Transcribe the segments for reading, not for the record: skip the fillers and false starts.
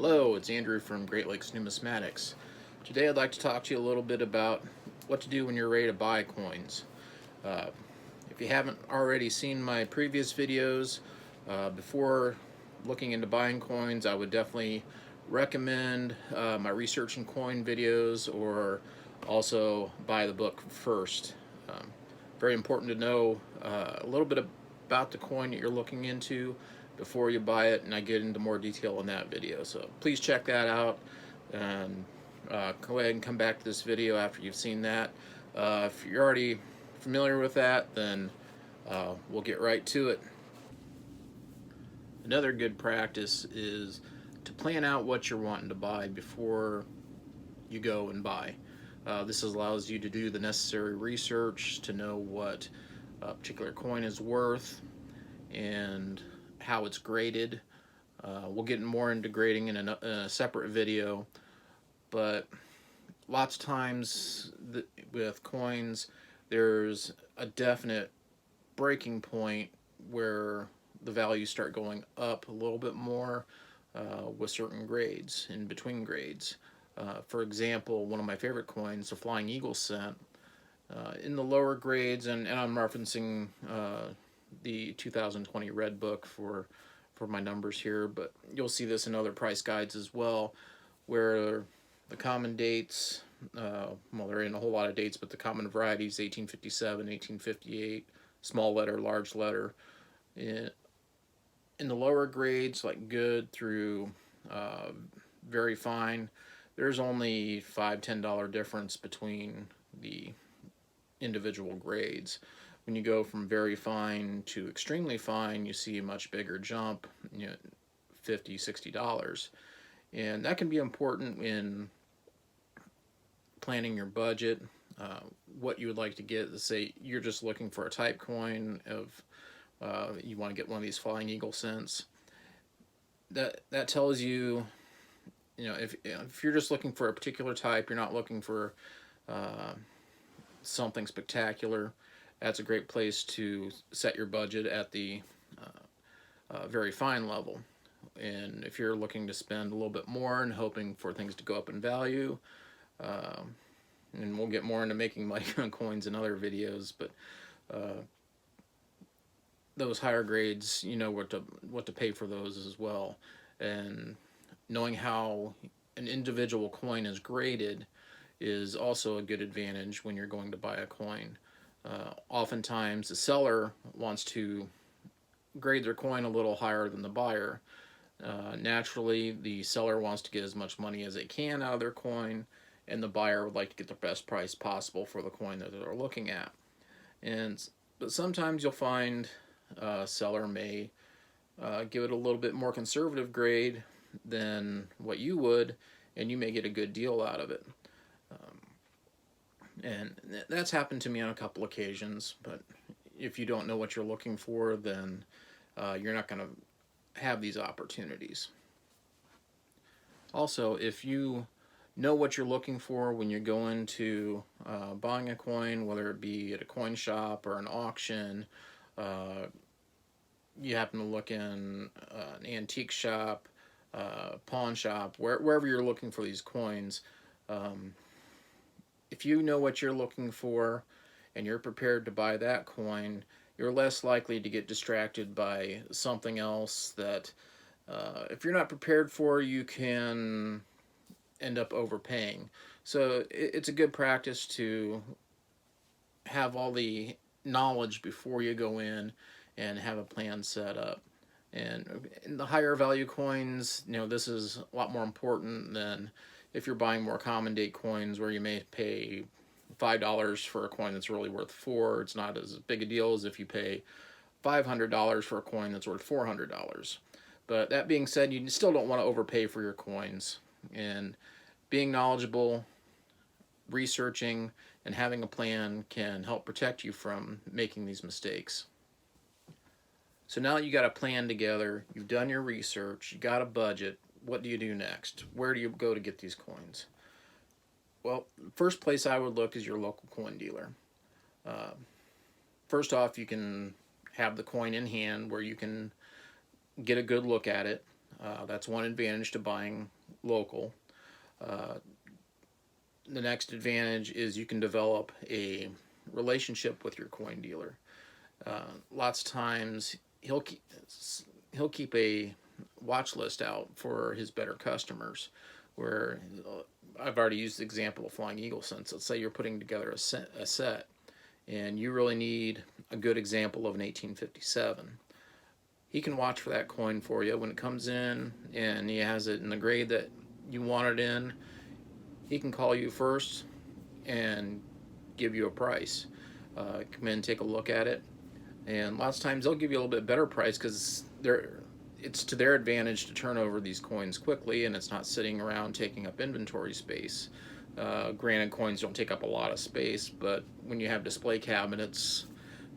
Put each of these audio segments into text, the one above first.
Hello, it's Andrew from Great Lakes Numismatics. Today I'd like to talk to you a little bit about what to do when you're ready to buy coins. Uh, if you haven't already seen my previous videos, before looking into buying coins, I would definitely recommend my research and coin videos, or also buy the book first. Um, Very important to know a little bit about the coin that you're looking into before you buy it, and I get into more detail in that video. So please check that out, and go ahead and come back to this video after you've seen that. If you're already familiar with that, then we'll get right to it. Another good practice is to plan out what you're wanting to buy before you go and buy. This allows you to do the necessary research to know what a particular coin is worth and how it's graded. We'll get more into grading in a separate video, but lots of times with coins, there's a definite breaking point where the values start going up a little bit more with certain grades, in between grades. For example, one of my favorite coins, the Flying Eagle cent, in the lower grades, and I'm referencing the 2020 Red Book for my numbers here, but you'll see this in other price guides as well, where the common dates, well, there ain't a whole lot of dates, but the common varieties, 1857, 1858, small letter, large letter. In the lower grades, like good through very fine, there's only $5–10 difference between the individual grades. When you go from very fine to extremely fine, you see a much bigger jump, $50–60. And that can be important in planning your budget, what you would like to get. Let's say you're just looking for a type coin of, you want to get one of these Flying Eagle cents. That tells you, if you're just looking for a particular type, you're not looking for something spectacular, that's a great place to set your budget at the very fine level. And if you're looking to spend a little bit more and hoping for things to go up in value, and we'll get more into making money on coins in other videos, but those higher grades, you know what to pay for those as well. And knowing how an individual coin is graded is also a good advantage when you're going to buy a coin. Oftentimes the seller wants to grade their coin a little higher than the buyer. Naturally, the seller wants to get as much money as they can out of their coin, and the buyer would like to get the best price possible for the coin that they're looking at. But sometimes you'll find a seller may give it a little bit more conservative grade than what you would, and you may get a good deal out of it. And that's happened to me on a couple occasions, but if you don't know what you're looking for, then you're not going to have these opportunities. Also, if you know what you're looking for when you're going to buying a coin, whether it be at a coin shop or an auction, you happen to look in an antique shop, pawn shop, wherever you're looking for these coins, if you know what you're looking for and you're prepared to buy that coin, you're less likely to get distracted by something else that, if you're not prepared for, you can end up overpaying. So it's a good practice to have all the knowledge before you go in and have a plan set up. And in the higher value coins, this is a lot more important than if you're buying more common date coins, where you may pay $5 for a coin that's really worth $4. It's not as big a deal as if you pay $500 for a coin that's worth $400. But that being said, you still don't want to overpay for your coins. And being knowledgeable, researching, and having a plan can help protect you from making these mistakes. So now that you got a plan together, you've done your research, you got a budget, what do you do next? Where do you go to get these coins? Well, first place I would look is your local coin dealer. First off, you can have the coin in hand where you can get a good look at it. That's one advantage to buying local. Uh, the next advantage is you can develop a relationship with your coin dealer. Lots of times he'll keep a watch list out for his better customers. Where I've already used the example of Flying Eagle since. Let's say you're putting together a set and you really need a good example of an 1857. He can watch for that coin for you when it comes in and he has it in the grade that you want it in. He can call you first and give you a price. Come in, take a look at it, and lots of times they'll give you a little bit better price because it's to their advantage to turn over these coins quickly, and it's not sitting around taking up inventory space. Granted, coins don't take up a lot of space, but when you have display cabinets,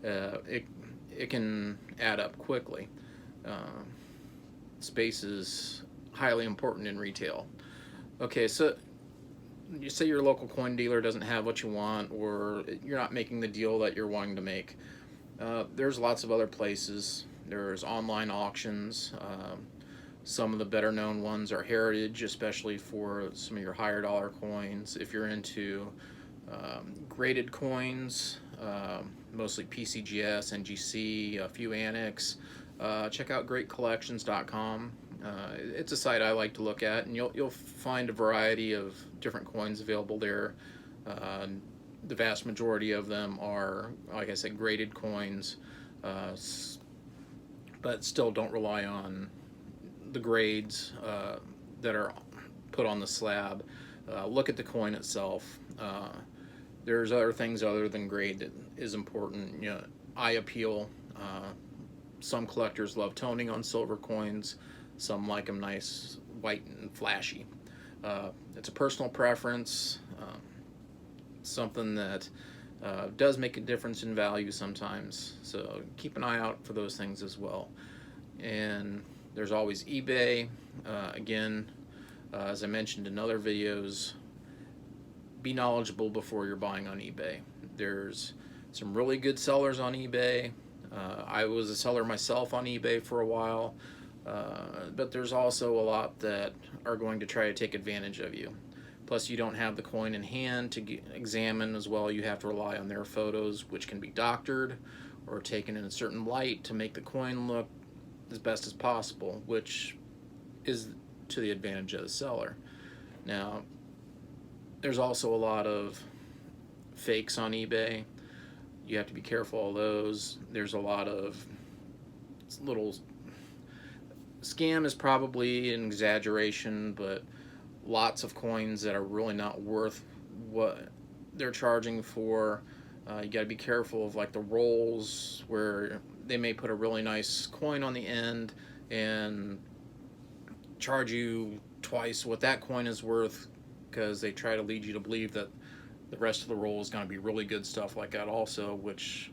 it can add up quickly. Uh, Space is highly important in retail. Okay, so you say your local coin dealer doesn't have what you want, or you're not making the deal that you're wanting to make. There's lots of other places. There's online auctions. Some of the better known ones are Heritage, especially for some of your higher dollar coins. If you're into graded coins, mostly PCGS, NGC, a few Annex, check out greatcollections.com. It's a site I like to look at, and you'll find a variety of different coins available there. Uh, the vast majority of them are, like I said, graded coins, but still don't rely on the grades that are put on the slab. Look at the coin itself. There's other things other than grade that is important. You know, eye appeal. Some collectors love toning on silver coins. Some like them nice, white, and flashy. It's a personal preference. Something that does make a difference in value sometimes. So keep an eye out for those things as well. And there's always eBay. Again, as I mentioned in other videos, be knowledgeable before you're buying on eBay. There's some really good sellers on eBay. I was a seller myself on eBay for a while, but there's also a lot that are going to try to take advantage of you. Plus, you don't have the coin in hand to examine as well. You have to rely on their photos, which can be doctored or taken in a certain light to make the coin look as best as possible, which is to the advantage of the seller. Now, there's also a lot of fakes on eBay. You have to be careful of those. There's a lot of little scam is probably an exaggeration, but lots of coins that are really not worth what they're charging for. You got to be careful of like the rolls where they may put a really nice coin on the end and charge you twice what that coin is worth because they try to lead you to believe that the rest of the roll is going to be really good stuff like that also, which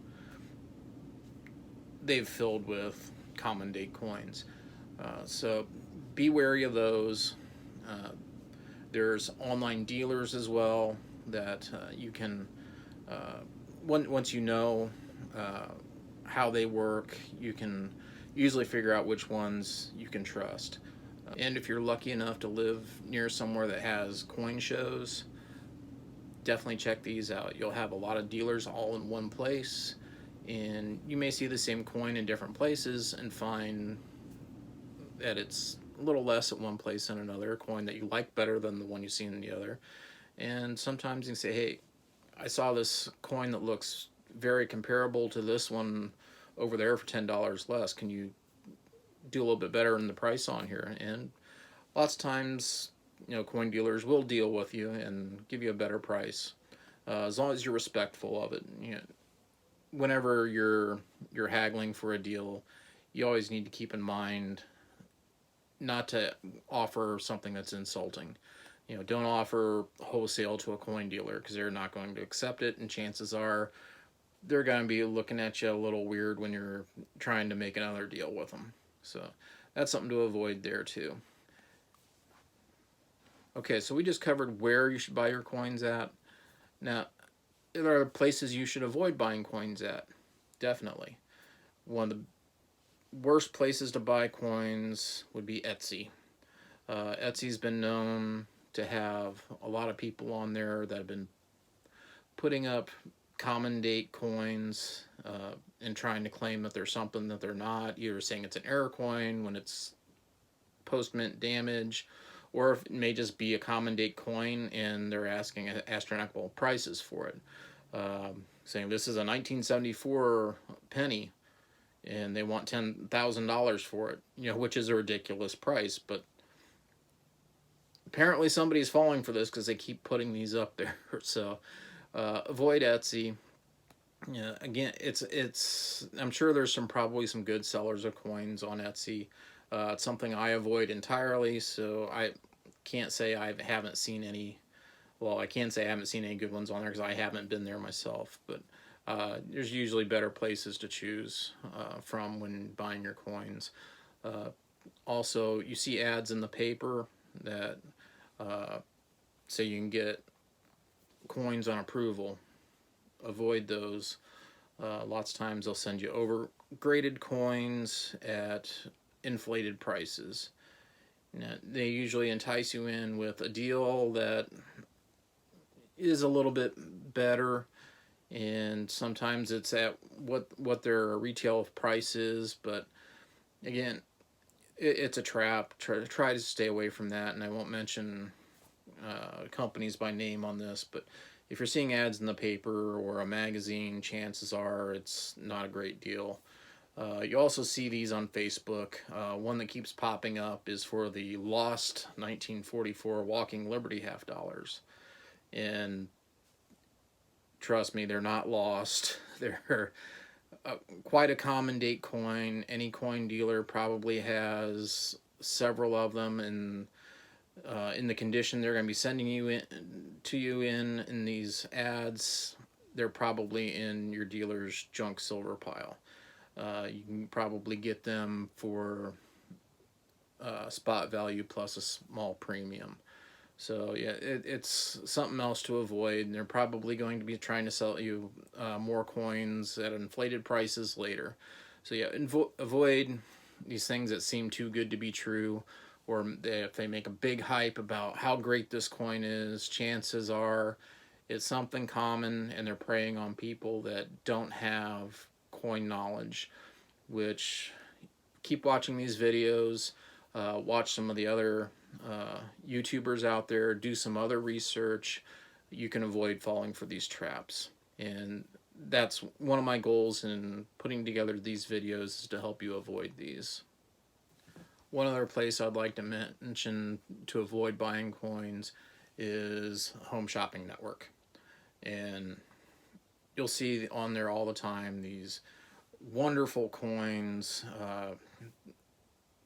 they've filled with common day coins. So be wary of those. There's online dealers as well that you can, once you know how they work, you can usually figure out which ones you can trust. And if you're lucky enough to live near somewhere that has coin shows, definitely check these out. You'll have a lot of dealers all in one place, and you may see the same coin in different places and find that it's a little less at one place than another, a coin that you like better than the one you see in the other. And sometimes you can say, hey, I saw this coin that looks very comparable to this one over there for $10 less. Can you do a little bit better in the price on here? And lots of times, you know, coin dealers will deal with you and give you a better price, as long as you're respectful of it. You know, whenever you're haggling for a deal, you always need to keep in mind not to offer something that's insulting. You know, don't offer wholesale to a coin dealer because they're not going to accept it, and chances are they're going to be looking at you a little weird when you're trying to make another deal with them. So that's something to avoid there too. Okay, so we just covered where you should buy your coins at. Now, there are places you should avoid buying coins at. Definitely. One of the worst places to buy coins would be Etsy. Etsy's been known to have a lot of people on there that have been putting up common date coins and trying to claim that they're something that they're not, either saying it's an error coin when it's post mint damage, or if it may just be a common date coin and they're asking astronomical prices for it. Saying this is a 1974 penny and they want $10,000 for it, which is a ridiculous price, but apparently somebody's falling for this because they keep putting these up there. So avoid Etsy. Yeah, again, it's. I'm sure there's probably some good sellers of coins on Etsy. It's something I avoid entirely, so I can't say I haven't seen any. Well, I can say I haven't seen any good ones on there because I haven't been there myself. But there's usually better places to choose from when buying your coins. Also, you see ads in the paper that say you can get coins on approval. Avoid those. Lots of times they'll send you overgraded coins at inflated prices. Now, they usually entice you in with a deal that is a little bit better, and sometimes it's at what their retail price is, but again, it's a trap. Try to stay away from that, and I won't mention companies by name on this, but if you're seeing ads in the paper or a magazine, chances are it's not a great deal. You also see these on Facebook. One that keeps popping up is for the lost 1944 Walking Liberty half dollars. And trust me, they're not lost. They're quite a common date coin. Any coin dealer probably has several of them, and in the condition they're going to be sending you in these ads, they're probably in your dealer's junk silver pile. You can probably get them for spot value plus a small premium. So yeah, it's something else to avoid. And they're probably going to be trying to sell you more coins at inflated prices later. So yeah, avoid these things that seem too good to be true, or if they make a big hype about how great this coin is, chances are it's something common and they're preying on people that don't have coin knowledge. Which, keep watching these videos, watch some of the other YouTubers out there, do some other research. You can avoid falling for these traps, and that's one of my goals in putting together these videos, is to help you avoid these. One other place I'd like to mention to avoid buying coins is Home Shopping Network, and you'll see on there all the time these wonderful coins.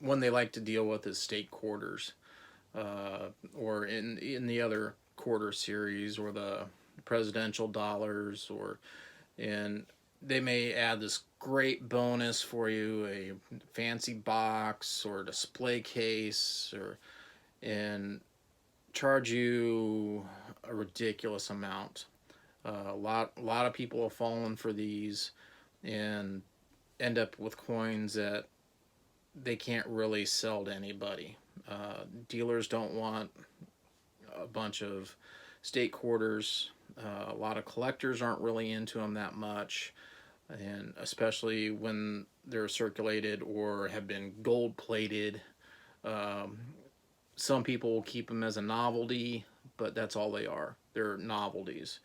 One they like to deal with is state quarters, or in the other quarter series, or the presidential dollars, and they may add this great bonus for you, a fancy box or display case, and charge you a ridiculous amount. A lot of people have fallen for these and end up with coins that they can't really sell to anybody. Dealers don't want a bunch of state quarters. A lot of collectors aren't really into them that much, and especially when they're circulated or have been gold plated. Some people will keep them as a novelty, but that's all they are. They're novelties.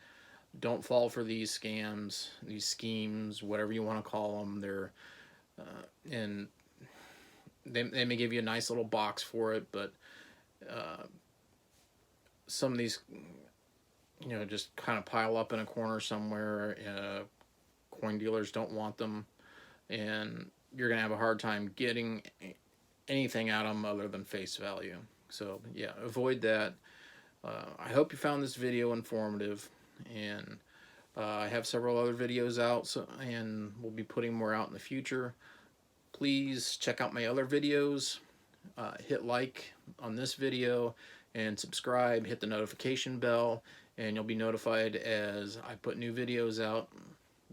Don't fall for these scams, these schemes, whatever you want to call them. And they may give you a nice little box for it, but some of these, just kind of pile up in a corner somewhere. Coin dealers don't want them, and you're gonna have a hard time getting anything out of them other than face value. So yeah, avoid that. I hope you found this video informative, and I have several other videos out, and we'll be putting more out in the future. Please check out my other videos. Hit like on this video and subscribe. Hit the notification bell, and you'll be notified as I put new videos out.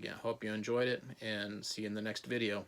Yeah, hope you enjoyed it, and see you in the next video.